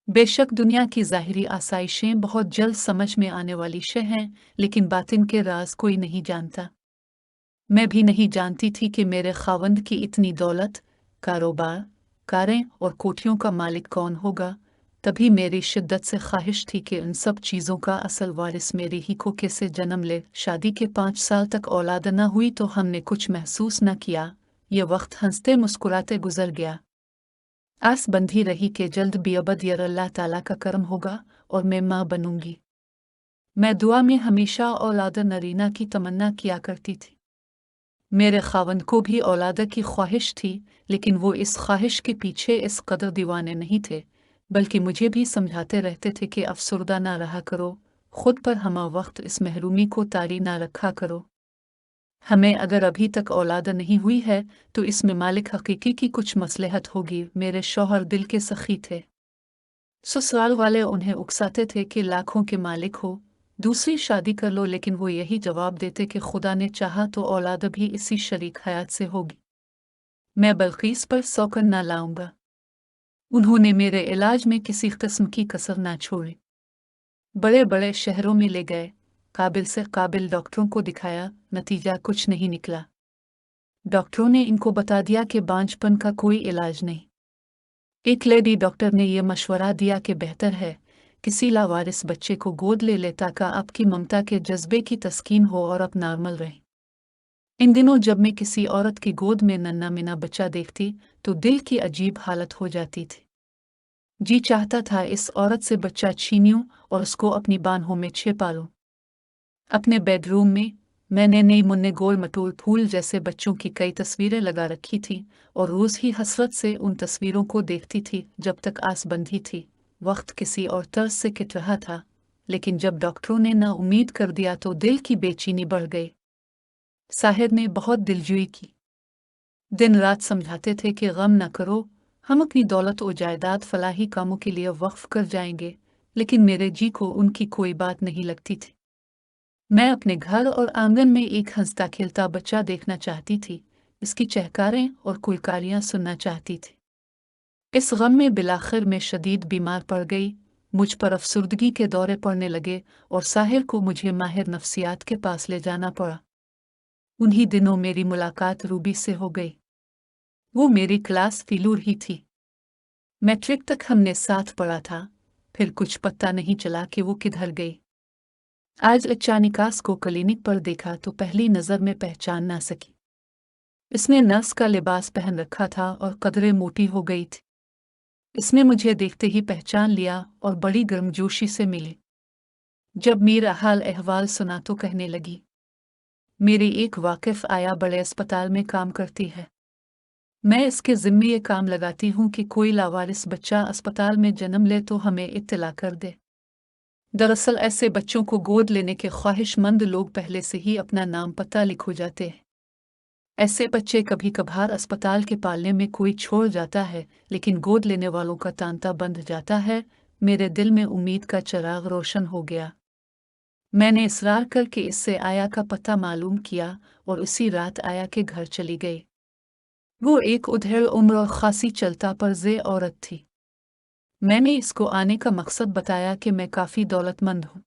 बेशक दुनिया की ज़ाहिरी आसाइशें बहुत जल्द समझ में आने वाली शय हैं, लेकिन बातिन के राज कोई नहीं जानता। मैं भी नहीं जानती थी कि मेरे खावंद की इतनी दौलत, कारोबार, कारें और कोठियों का मालिक कौन होगा। तभी मेरी शिद्दत से ख्वाहिश थी कि उन सब चीज़ों का असल वारिस मेरी ही को कैसे जन्म ले। शादी के 5 साल तक औलाद न हुई तो हमने कुछ महसूस न किया। ये वक्त हंसते मुस्कुराते गुजर गया। आस बंधी रही कि जल्द बियबद यर अल्लाह ताला का करम होगा और मैं माँ बनूंगी। मैं दुआ में हमेशा औलाद नरीना की तमन्ना किया करती थी। मेरे खावंद को भी औलाद की ख्वाहिश थी, लेकिन वो इस ख्वाहिश के पीछे इस कदर दीवाने नहीं थे, बल्कि मुझे भी समझाते रहते थे कि अफसुर्दा ना रहा करो, खुद पर हमा वक्त इस महरूमी को तारी ना रखा करो। हमें अगर अभी तक औलाद नहीं हुई है तो इसमें मालिक हकीकी की कुछ मसलहत होगी। मेरे शौहर दिल के सखी थे। ससुराल वाले उन्हें उकसाते थे कि लाखों के मालिक हो, दूसरी शादी कर लो, लेकिन वो यही जवाब देते कि खुदा ने चाहा तो औलाद भी इसी शरीक हयात से होगी। मैं बल्कीस पर सौकन ना लाऊंगा। उन्होंने मेरे इलाज में किसी किस्म की कसर ना छोड़ी। बड़े बड़े शहरों में ले गए, काबिल से काबिल डॉक्टरों को दिखाया, नतीजा कुछ नहीं निकला। डॉक्टरों ने इनको बता दिया कि बांझपन का कोई इलाज नहीं। एक लेडी डॉक्टर ने यह मशवरा दिया कि बेहतर है किसी लावारिस बच्चे को गोद ले ले ताकि आपकी ममता के जज्बे की तस्कीन हो और आप नॉर्मल रहें। इन दिनों जब मैं किसी औरत की गोद में नन्ना मिना बच्चा देखती तो दिल की अजीब हालत हो जाती थी। जी चाहता था इस औरत से बच्चा छीनूं और उसको अपनी बाहों में छिपा लूं। अपने बेडरूम में मैंने नई मुन्ने गोल मटोल फूल जैसे बच्चों की कई तस्वीरें लगा रखी थी और रोज ही हसरत से उन तस्वीरों को देखती थी। जब तक आस बंधी थी, वक्त किसी और तर्ज से कट रहा था, लेकिन जब डॉक्टरों ने ना उम्मीद कर दिया तो दिल की बेचैनी बढ़ गई। साहिर ने बहुत दिलजुई की। दिन रात समझाते थे कि गम न करो, हम अपनी दौलत और जायदाद फलाही कामों के लिए वक्फ कर जाएंगे, लेकिन मेरे जी को उनकी कोई बात नहीं लगती थी। मैं अपने घर और आंगन में एक हंसता खेलता बच्चा देखना चाहती थी, इसकी चहकारें और कुलकारियां सुनना चाहती थी। इस गम में बिलाखिर मैं शदीद बीमार पड़ गई। मुझ पर अफसुर्दगी के दौरे पड़ने लगे और साहिर को मुझे माहिर नफ्सियात के पास ले जाना पड़ा। उन्हीं दिनों मेरी मुलाकात रूबी से हो गई। वो मेरी क्लास फेलूर ही थी। मैट्रिक तक हमने साथ पढ़ा था, फिर कुछ पता नहीं चला कि वो किधर गई। आज अचानिकास को क्लिनिक पर देखा तो पहली नज़र में पहचान ना सकी। इसने नर्स का लिबास पहन रखा था और कदरे मोटी हो गई थी। इसने मुझे देखते ही पहचान लिया और बड़ी गर्मजोशी से मिली। जब मेरा हाल अहवाल सुना तो कहने लगी, मेरी एक वाकिफ आया बड़े अस्पताल में काम करती है। मैं इसके ज़िम्मे ये काम लगाती हूँ कि कोई लावारिस बच्चा अस्पताल में जन्म ले तो हमें इत्तला कर दे। दरअसल ऐसे बच्चों को गोद लेने के ख्वाहिशमंद लोग पहले से ही अपना नाम पता लिखो जाते हैं। ऐसे बच्चे कभी कभार अस्पताल के पालने में कोई छोड़ जाता है, लेकिन गोद लेने वालों का तांता बंध जाता है। मेरे दिल में उम्मीद का चिराग रोशन हो गया। मैंने इसरार करके इससे आया का पता मालूम किया और उसी रात आया के घर चली गई। वो एक उधेड़ उम्र और खासी चलता परजे औरत थी। मैंने इसको आने का मकसद बताया कि मैं काफ़ी दौलतमंद हूँ।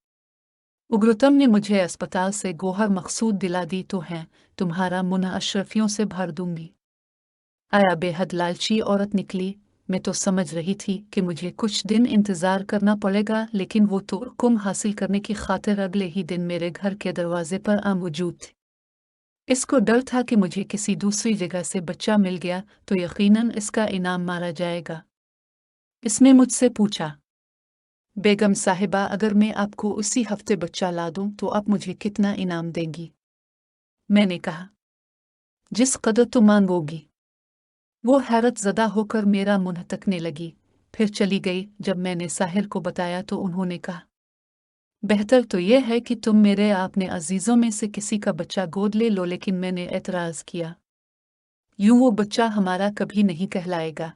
उग्रतम ने मुझे अस्पताल से गोहर मकसूद दिला दी तो हैं, तुम्हारा मुन्ह अशरफियों से भर दूंगी। आया बेहद लालची औरत निकली। मैं तो समझ रही थी कि मुझे कुछ दिन इंतज़ार करना पड़ेगा, लेकिन वो तो हुक्म हासिल करने की खातिर अगले ही दिन मेरे घर के दरवाजे पर आ मौजूद थी। इसको डर था कि मुझे किसी दूसरी जगह से बच्चा मिल गया तो यकीनन इसका इनाम मारा जाएगा। इसने मुझसे पूछा, बेगम साहिबा, अगर मैं आपको उसी हफ्ते बच्चा ला दूं तो आप मुझे कितना इनाम देंगी? मैंने कहा, जिस कदर तुम मांगोगी। वो हैरत ज़दा होकर मेरा मुंह तकने लगी, फिर चली गई। जब मैंने साहिर को बताया तो उन्होंने कहा, बेहतर तो यह है कि तुम मेरे अपने अजीज़ों में से किसी का बच्चा गोद ले लो, लेकिन मैंने एतराज़ किया। यूं वो बच्चा हमारा कभी नहीं कहलाएगा।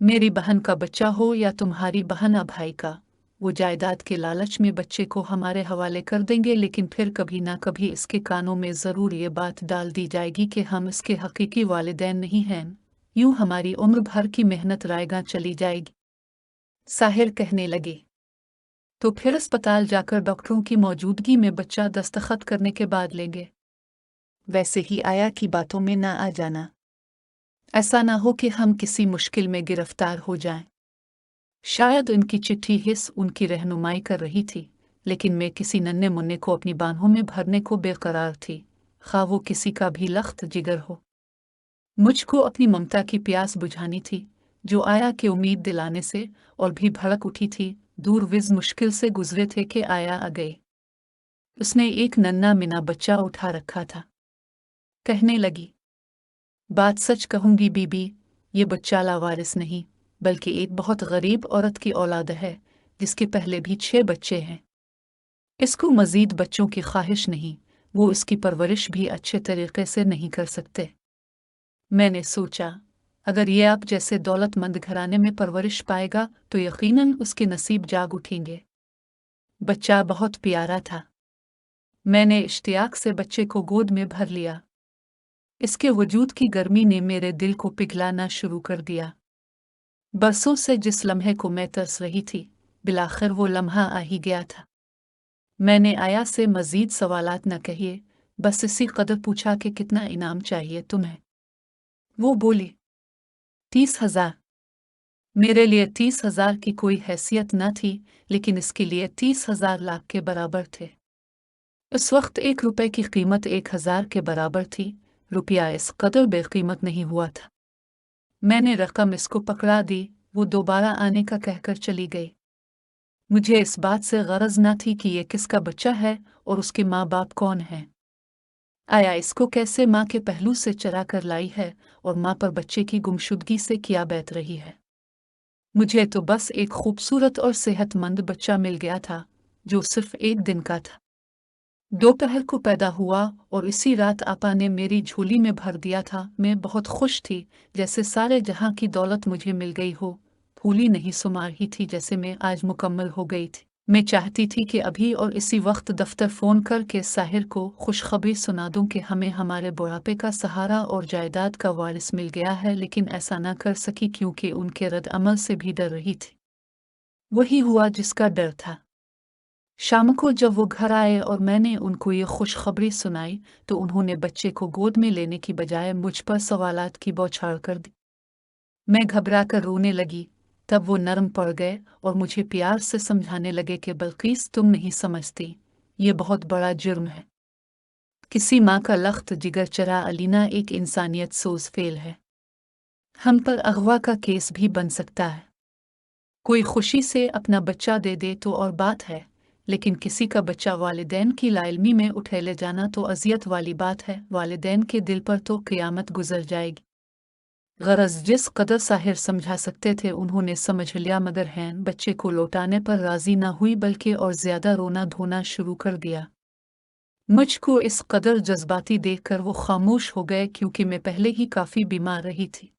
मेरी बहन का बच्चा हो या तुम्हारी बहन या भाई का, वो जायदाद के लालच में बच्चे को हमारे हवाले कर देंगे, लेकिन फिर कभी ना कभी इसके कानों में ज़रूर ये बात डाल दी जाएगी कि हम इसके हकीकी वालिदैन नहीं हैं। यूं हमारी उम्र भर की मेहनत रायगा चली जाएगी। साहिर कहने लगे। तो फिर अस्पताल जाकर डॉक्टरों की मौजूदगी में बच्चा दस्तखत करने के बाद लेंगे। वैसे ही आया की बातों में ना आ जाना। ऐसा ना हो कि हम किसी मुश्किल में गिरफ्तार हो जाएं। शायद उनकी चिट्ठी हिस्स उनकी रहनुमाई कर रही थी, लेकिन मैं किसी नन्हे मुन्ने को अपनी बाहों में भरने को बेकरार थी, खा वो किसी का भी लख्त जिगर हो। मुझको अपनी ममता की प्यास बुझानी थी, जो आया के उम्मीद दिलाने से और भी भड़क उठी थी। दूर विज मुश्किल से गुजरे थे कि आया आ गए। उसने एक नन्हा मिना बच्चा उठा रखा था। कहने लगी, बात सच कहूंगी बीबी, ये बच्चा लावारिस नहीं, बल्कि एक बहुत गरीब औरत की औलाद है, जिसके पहले भी 6 बच्चे हैं। इसको मजीद बच्चों की ख्वाहिश नहीं, वो इसकी परवरिश भी अच्छे तरीके से नहीं कर सकते। मैंने सोचा, अगर ये आप जैसे दौलतमंद घराने में परवरिश पाएगा तो यकीनन उसके नसीब जाग उठेंगे। बच्चा बहुत प्यारा था। मैंने इश्तियाक से बच्चे को गोद में भर लिया। इसके वजूद की गर्मी ने मेरे दिल को पिघलाना शुरू कर दिया। बरसों से जिस लम्हे को मैं तरस रही थी, बिलाखिर वो लम्हा आ ही गया था। मैंने आया से मजीद सवालात न कहिए, बस इसी कदर पूछा कि कितना इनाम चाहिए तुम्हें। वो बोली, 30,000। मेरे लिए 30,000 की कोई हैसियत न थी, लेकिन इसके लिए 30,000 लाख के बराबर थे। उस वक्त 1 रुपए की कीमत 1,000 के बराबर थी। रुपया इस कदर बेकीमत नहीं हुआ था। मैंने रकम इसको पकड़ा दी, वो दोबारा आने का कहकर चली गई। मुझे इस बात से गरज न थी कि ये किसका बच्चा है और उसके माँ बाप कौन हैं। आया इसको कैसे माँ के पहलू से चरा कर लाई है और माँ पर बच्चे की गुमशुदगी से क्या बैठ रही है। मुझे तो बस एक खूबसूरत और सेहतमंद बच्चा मिल गया था, जो सिर्फ 1 दिन का था। दोपहर को पैदा हुआ और इसी रात आपा ने मेरी झोली में भर दिया था। मैं बहुत खुश थी, जैसे सारे जहां की दौलत मुझे मिल गई हो। फूली नहीं सुमा रही थी जैसे मैं आज मुकम्मल हो गई थी। मैं चाहती थी कि अभी और इसी वक्त दफ्तर फ़ोन करके साहिर को खुशखबरी सुना दूं कि हमें हमारे बुढ़ापे का सहारा और जायदाद का वारिस मिल गया है, लेकिन ऐसा ना कर सकी क्योंकि उनके रद्द अमल से भी डर रही थी। वही हुआ जिसका डर था। शाम को जब वो घर आए और मैंने उनको ये खुशखबरी सुनाई, तो उन्होंने बच्चे को गोद में लेने की बजाय मुझ पर सवालात की बौछार कर दी। मैं घबरा कर रोने लगी। तब वो नरम पड़ गए और मुझे प्यार से समझाने लगे कि बल्कीस, तुम नहीं समझती, ये बहुत बड़ा जुर्म है। किसी माँ का लख्त जिगर चरा अलीना एक इंसानियत सोज फेल है। हम पर अगवा का केस भी बन सकता है। कोई खुशी से अपना बच्चा दे दे तो और बात है, लेकिन किसी का बच्चा वालिदैन की लाइल्मी में उठे ले जाना तो अजियत वाली बात है। वालिदैन के दिल पर तो क़यामत गुजर जाएगी। गरज जिस कदर साहिर समझा सकते थे उन्होंने समझ लिया, मगर हैन बच्चे को लौटाने पर राजी ना हुई, बल्कि और ज्यादा रोना धोना शुरू कर दिया। मुझको इस कदर जज्बाती देखकर वो खामोश हो गए, क्योंकि मैं पहले ही काफ़ी बीमार रही थी।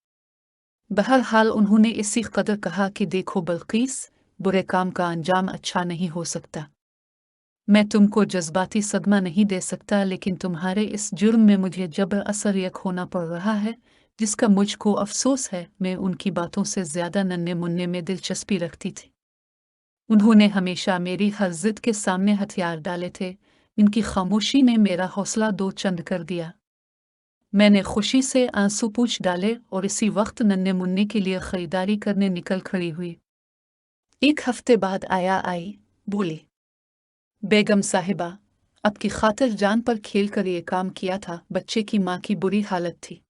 बहरहाल उन्होंने इसी कदर कहा कि देखो बल्कीस, बुरे काम का अंजाम अच्छा नहीं हो सकता। मैं तुमको जज्बाती सदमा नहीं दे सकता, लेकिन तुम्हारे इस जुर्म में मुझे जबर असर यक होना पड़ रहा है, जिसका मुझको अफसोस है। मैं उनकी बातों से ज्यादा नन्हे मुन्ने में दिलचस्पी रखती थी। उन्होंने हमेशा मेरी हर जिद के सामने हथियार डाले थे। इनकी खामोशी ने मेरा हौसला दो चंद कर दिया। मैंने खुशी से आंसू पूछ डाले और इसी वक्त नन्हे मुन्ने के लिए खरीदारी करने निकल खड़ी हुई। 1 हफ्ते बाद आया आई, बोली, बेगम साहिबा, आपकी खातिर जान पर खेल कर ये काम किया था। बच्चे की माँ की बुरी हालत थी।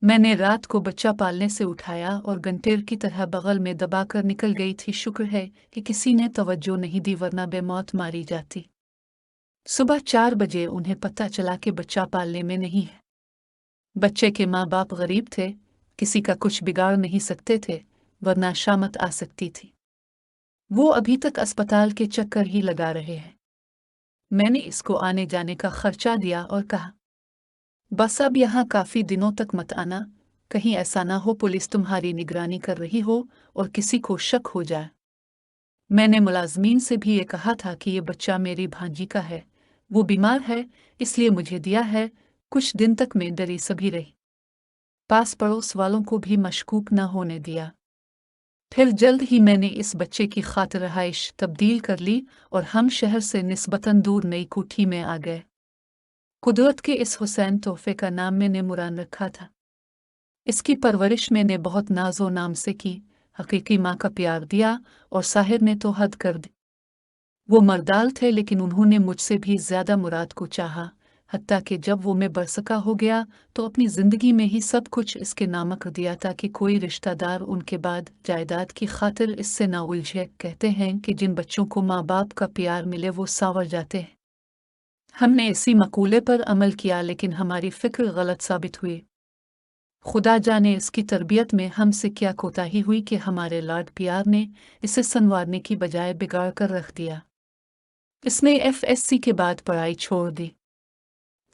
मैंने रात को बच्चा पालने से उठाया और गंटेर की तरह बगल में दबाकर निकल गई थी। शुक्र है कि किसी ने तवज्जो नहीं दी, वरना बेमौत मारी जाती। सुबह 4 बजे उन्हें पता चला कि बच्चा पालने में नहीं है। बच्चे के माँ बाप गरीब थे, किसी का कुछ बिगाड़ नहीं सकते थे, वरना शामत आ सकती थी। वो अभी तक अस्पताल के चक्कर ही लगा रहे हैं। मैंने इसको आने जाने का खर्चा दिया और कहा, बस अब यहाँ काफी दिनों तक मत आना, कहीं ऐसा ना हो पुलिस तुम्हारी निगरानी कर रही हो और किसी को शक हो जाए। मैंने मुलाजमीन से भी ये कहा था कि ये बच्चा मेरी भांजी का है, वो बीमार है इसलिए मुझे दिया है। कुछ दिन तक मैं डरी सभी रही, पास पड़ोस वालों को भी मशकूक न होने दिया। फिर जल्द ही मैंने इस बच्चे की खातिर रहाइश तब्दील कर ली और हम शहर से निस्बतन दूर नई कोठी में आ गए। कुदरत के इस हुसैन तोहफे का नाम मैंने मुरान रखा था। इसकी परवरिश मैंने बहुत नाजो नाम से की। हकीकी माँ का प्यार दिया और साहिर ने तो हद कर दी। वो मर्दाल थे लेकिन उन्होंने मुझसे भी ज्यादा मुराद को चाहा, हत्ता कि जब वो मैं बरसका हो गया तो अपनी जिंदगी में ही सब कुछ इसके नाम कर दिया ताकि कोई रिश्तेदार उनके बाद जायदाद की खातिर इससे ना उलझे। कहते हैं कि जिन बच्चों को माँ बाप का प्यार मिले वो सांवर जाते हैं। हमने इसी मकूले पर अमल किया लेकिन हमारी फिक्र गलत साबित हुई। खुदा जाने इसकी तरबियत में हमसे क्या कोताही हुई कि हमारे लाड प्यार ने इसे संवारने की बजाय बिगाड़ कर रख दिया। इसने FSC के बाद पढ़ाई छोड़ दी।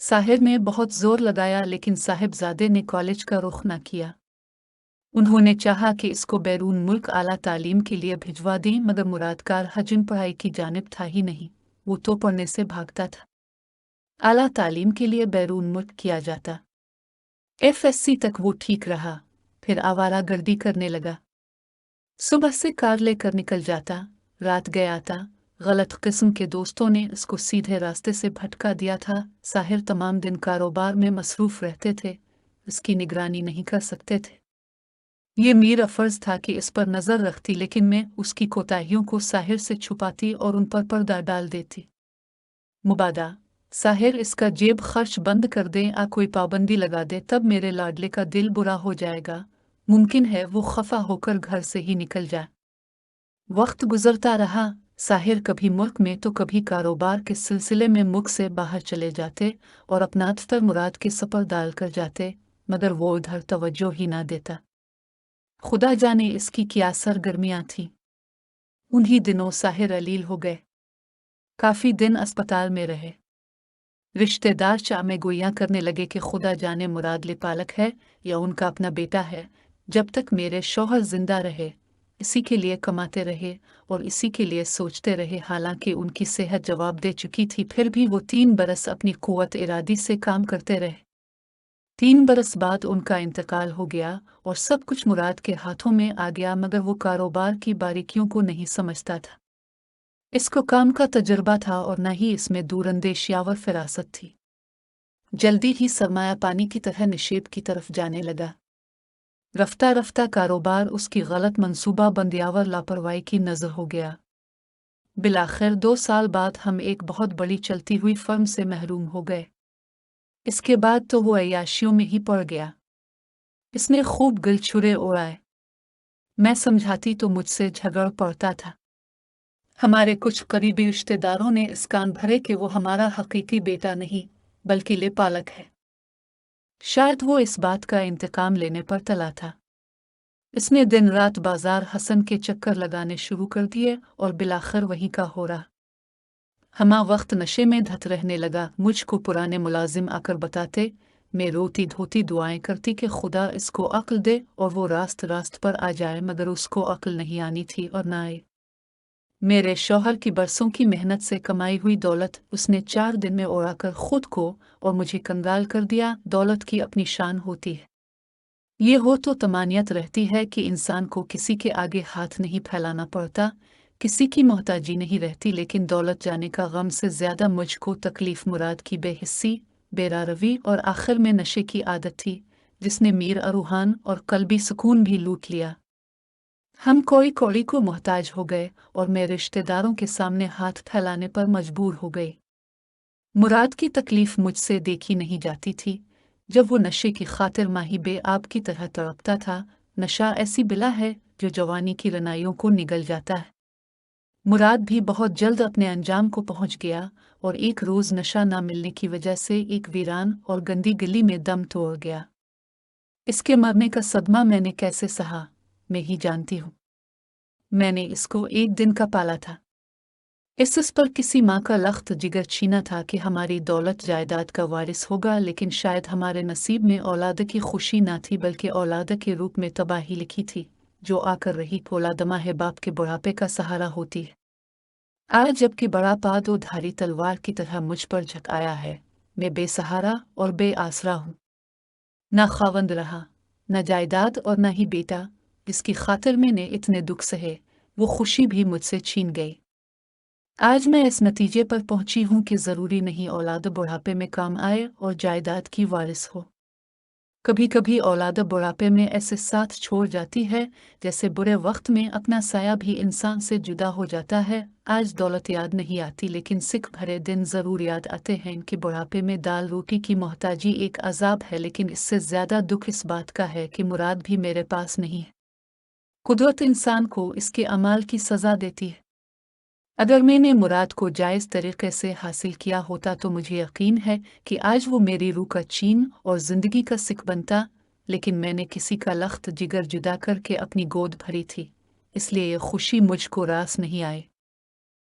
साहिर ने बहुत जोर लगाया लेकिन साहिबजादे ने कॉलेज का रुख न किया। उन्होंने चाहा कि इसको बैरून मुल्क आला तालीम के लिए भिजवा दें मगर मुरादकार हजम पढ़ाई की जानिब था ही नहीं। वो तो पढ़ने से भागता था। आला तालीम के लिए बैरून मुल्क किया जाता। FSC तक वो ठीक रहा, फिर आवारा गर्दी करने लगा। सुबह से कार लेकर निकल जाता, रात गया आता। गलत किस्म के दोस्तों ने इसको सीधे रास्ते से भटका दिया था। साहिर तमाम दिन कारोबार में मसरूफ रहते थे, इसकी निगरानी नहीं कर सकते थे। ये मेरा फर्ज था कि इस पर नजर रखती लेकिन मैं उसकी कोताहियों को साहिर से छुपाती और उन पर पर्दा डाल देती। मुबादा साहिर इसका जेब खर्च बंद कर दे, कोई पाबंदी लगा दे, तब मेरे लाडले का दिल बुरा हो जाएगा। मुमकिन है वो खफा होकर घर से ही निकल जाए। वक्त गुजरता रहा। साहिर कभी मुल्क में तो कभी कारोबार के सिलसिले में मुल्क से बाहर चले जाते और अपना अख्तर मुराद के सपर डाल कर जाते, मगर वो उधर तवज्जो ही ना देता। खुदा जाने इसकी क्या सरगर्मियां थीं। उन्हीं दिनों साहिर अलील हो गए। काफी दिन अस्पताल में रहे। रिश्तेदार चामे गोइयां करने लगे कि खुदा जाने मुराद लिपालक है या उनका अपना बेटा है। जब तक मेरे शौहर जिंदा रहे इसी के लिए कमाते रहे और इसी के लिए सोचते रहे। हालांकि उनकी सेहत जवाब दे चुकी थी, फिर भी वो 3 बरस अपनी कुव्वत इरादी से काम करते रहे। 3 बरस बाद उनका इंतकाल हो गया और सब कुछ मुराद के हाथों में आ गया, मगर वो कारोबार की बारीकियों को नहीं समझता था। इसको काम का तजुर्बा था और न ही इसमें दूरंदेशियावर फिरासत थी। जल्दी ही सरमाया पानी की तरह निशेब की तरफ जाने लगा। रफ्ता रफ्ता कारोबार उसकी गलत मंसूबा बंदियावर लापरवाही की नजर हो गया। बिलाखिर 2 साल बाद हम एक बहुत बड़ी चलती हुई फर्म से महरूम हो गए। इसके बाद तो वो अय्याशियों में ही पड़ गया। इसने खूब गिलछुरे उड़ाए। मैं समझाती तो मुझसे झगड़ पड़ता था। हमारे कुछ करीबी रिश्तेदारों ने इस कान भरे कि वो हमारा हकीकी बेटा नहीं बल्कि लिपालक है। शायद वो इस बात का इंतकाम लेने पर तला था। इसने दिन रात बाजार हसन के चक्कर लगाने शुरू कर दिए और बिलाखिर वहीं का हो रहा। हमा वक्त नशे में धत रहने लगा। मुझको पुराने मुलाजिम आकर बताते, मैं रोती धोती दुआएं करती कि खुदा इसको अक्ल दे और वो रास्त रास्त पर आ जाए, मगर उसको अक्ल नहीं आनी थी और ना आई। मेरे शौहर की बरसों की मेहनत से कमाई हुई दौलत उसने 4 दिन में उड़ाकर खुद को और मुझे कंगाल कर दिया। दौलत की अपनी शान होती है। ये हो तो तमानियत रहती है कि इंसान को किसी के आगे हाथ नहीं फैलाना पड़ता, किसी की मोहताजी नहीं रहती, लेकिन दौलत जाने का गम से ज्यादा मुझको तकलीफ मुराद की बेहिस्सी, बेरारवी और आखिर में नशे की आदत थी, जिसने मीर रूहान और कल्बी सुकून भी लूट लिया। हम कोई कौड़ी को मोहताज हो गए और मैं रिश्तेदारों के सामने हाथ फैलाने पर मजबूर हो गई। मुराद की तकलीफ मुझसे देखी नहीं जाती थी। जब वो नशे की खातिर माही बेआब की तरह तड़पता था। नशा ऐसी बिला है जो जवानी की रनाइयों को निगल जाता है। मुराद भी बहुत जल्द अपने अंजाम को पहुंच गया और एक रोज नशा ना मिलने की वजह से एक वीरान और गंदी गली में दम तोड़ गया। इसके मरने का सदमा मैंने कैसे सहा, मैं ही जानती हूँ। मैंने इसको एक दिन का पाला था। इस पर किसी माँ का लख्त जिगर छीना था कि हमारी दौलत जायदाद का वारिस होगा, लेकिन शायद हमारे नसीब में औलाद की खुशी ना थी बल्कि औलाद के रूप में तबाही लिखी थी, जो आकर रही। औलादमा है बाप के बुढ़ापे का सहारा होती है। आज जबकि बड़ा पादो धारी तलवार की तरह मुझ पर झक आया है, मैं बेसहारा और बेआसरा हूँ। न खावंद रहा, न जायदाद और न ही बेटा। जिसकी खातिर मैंने इतने दुख सहे, वो खुशी भी मुझसे छीन गई। आज मैं इस नतीजे पर पहुंची हूं कि ज़रूरी नहीं औलाद बुढ़ापे में काम आए और जायदाद की वारिस हो। कभी कभी औलाद बुढ़ापे में ऐसे साथ छोड़ जाती है जैसे बुरे वक्त में अपना साया भी इंसान से जुदा हो जाता है। आज दौलत याद नहीं आती, लेकिन सिख भरे दिन ज़रूर याद आते हैं कि बुढ़ापे में दाल रोटी की मोहताजी एक अजाब है, लेकिन इससे ज़्यादा दुख इस बात का है कि मुराद भी मेरे पास नहीं है। कुदरत इंसान को इसके अमाल की सज़ा देती है। अगर मैंने मुराद को जायज़ तरीके से हासिल किया होता तो मुझे यकीन है कि आज वो मेरी रूह का चीन और ज़िंदगी का सिख बनता, लेकिन मैंने किसी का लख्त जिगर जुदा करके अपनी गोद भरी थी, इसलिए ये खुशी मुझको रास नहीं आई।